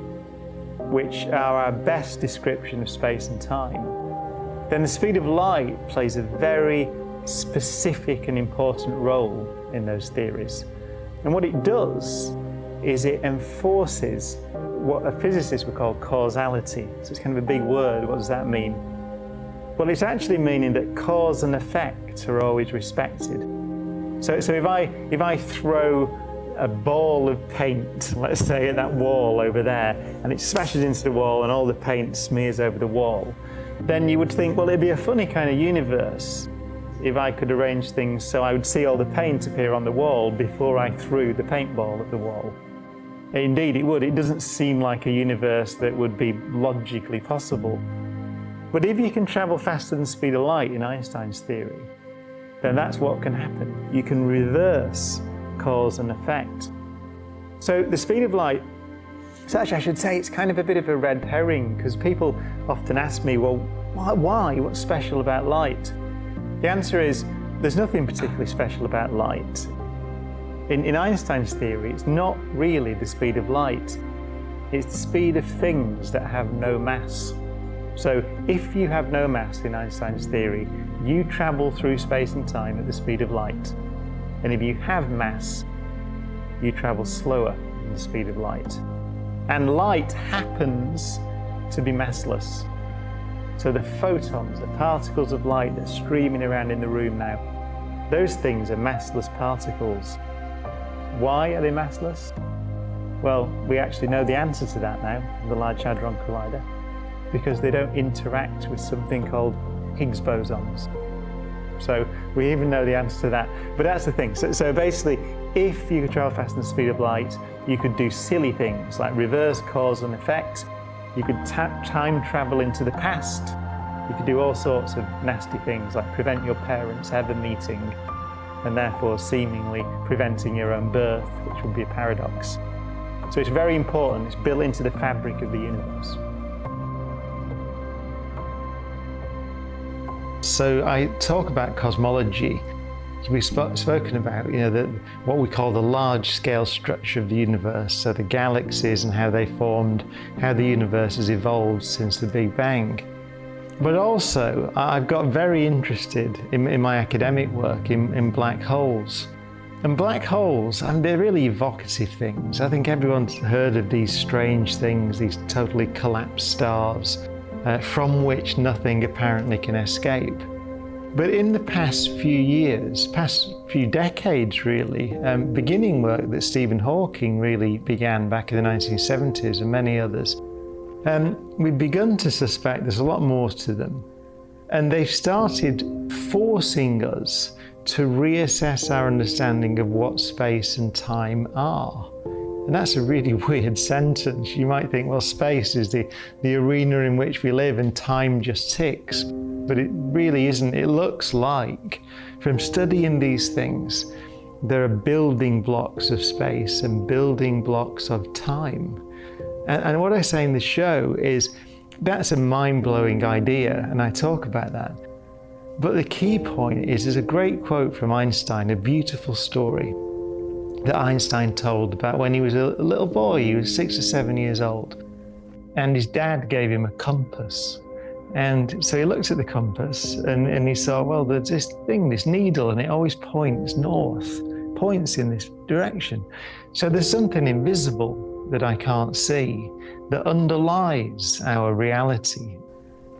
which are our best description of space and time, then the speed of light plays a very specific and important role in those theories. And what it does is it enforces what a physicist would call causality. So it's kind of a big word. What does that mean? Well, it's actually meaning that cause and effect are always respected. So if I throw a ball of paint, let's say, at that wall over there, and it smashes into the wall and all the paint smears over the wall, then you would think, well, it'd be a funny kind of universe if I could arrange things so I would see all the paint appear on the wall before I threw the paintball at the wall. Indeed, it would. It doesn't seem like a universe that would be logically possible. But if you can travel faster than the speed of light in Einstein's theory, then that's what can happen. You can reverse cause and effect. So the speed of light, so actually I should say it's kind of a bit of a red herring, because people often ask me, well, why? What's special about light? The answer is, there's nothing particularly special about light. In Einstein's theory, it's not really the speed of light. It's the speed of things that have no mass. So if you have no mass in Einstein's theory, you travel through space and time at the speed of light. And if you have mass, you travel slower than the speed of light. And light happens to be massless. So the photons, the particles of light that are streaming around in the room now, those things are massless particles. Why are they massless? Well, we actually know the answer to that now from the Large Hadron Collider, because they don't interact with something called Higgs bosons. So we even know the answer to that. But that's the thing. So basically, if you could travel faster than the speed of light, you could do silly things like reverse cause and effect. You could time travel into the past. You could do all sorts of nasty things like prevent your parents ever meeting, and therefore seemingly preventing your own birth, which would be a paradox. So it's very important. It's built into the fabric of the universe. So I talk about cosmology. We've spoken about, what we call the large-scale structure of the universe, so the galaxies and how they formed, how the universe has evolved since the Big Bang. But also, I've got very interested in my academic work in black holes. And black holes, they're really evocative things. I think everyone's heard of these strange things, these totally collapsed stars, from which nothing apparently can escape. But in the past few years, past few decades really, beginning work that Stephen Hawking really began back in the 1970s and many others, we've begun to suspect there's a lot more to them. And they've started forcing us to reassess our understanding of what space and time are. And that's a really weird sentence. You might think, well, space is the arena in which we live and time just ticks. But it really isn't. It looks like, from studying these things, there are building blocks of space and building blocks of time. And what I say in the show is that's a mind-blowing idea, and I talk about that. But the key point is there's a great quote from Einstein, a beautiful story that Einstein told about when he was a little boy. He was 6 or 7 years old, and his dad gave him a compass. And so he looked at the compass and he saw, well, there's this thing, this needle, and it always points north, points in this direction. So there's something invisible that I can't see that underlies our reality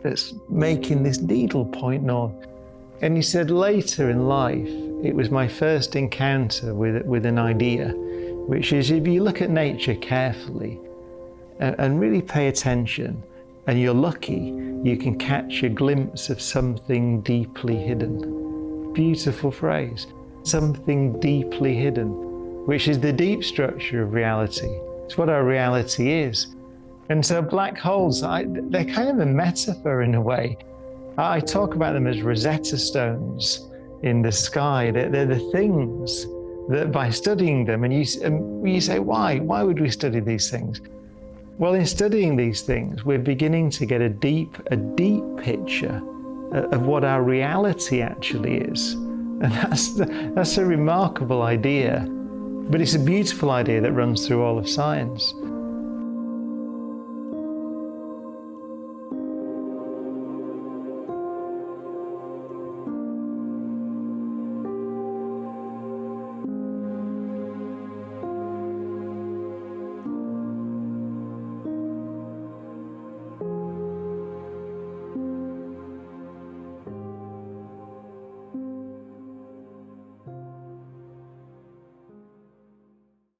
that's making this needle point north. And he said later in life, it was my first encounter with an idea, which is if you look at nature carefully and really pay attention, and you're lucky, you can catch a glimpse of something deeply hidden. Beautiful phrase, something deeply hidden, which is the deep structure of reality. It's what our reality is. And so black holes, they're kind of a metaphor in a way. I talk about them as Rosetta Stones in the sky. They're the things that by studying them, and you say, why? Why would we study these things? Well, in studying these things, we're beginning to get a deep picture of what our reality actually is. And that's a remarkable idea, but it's a beautiful idea that runs through all of science.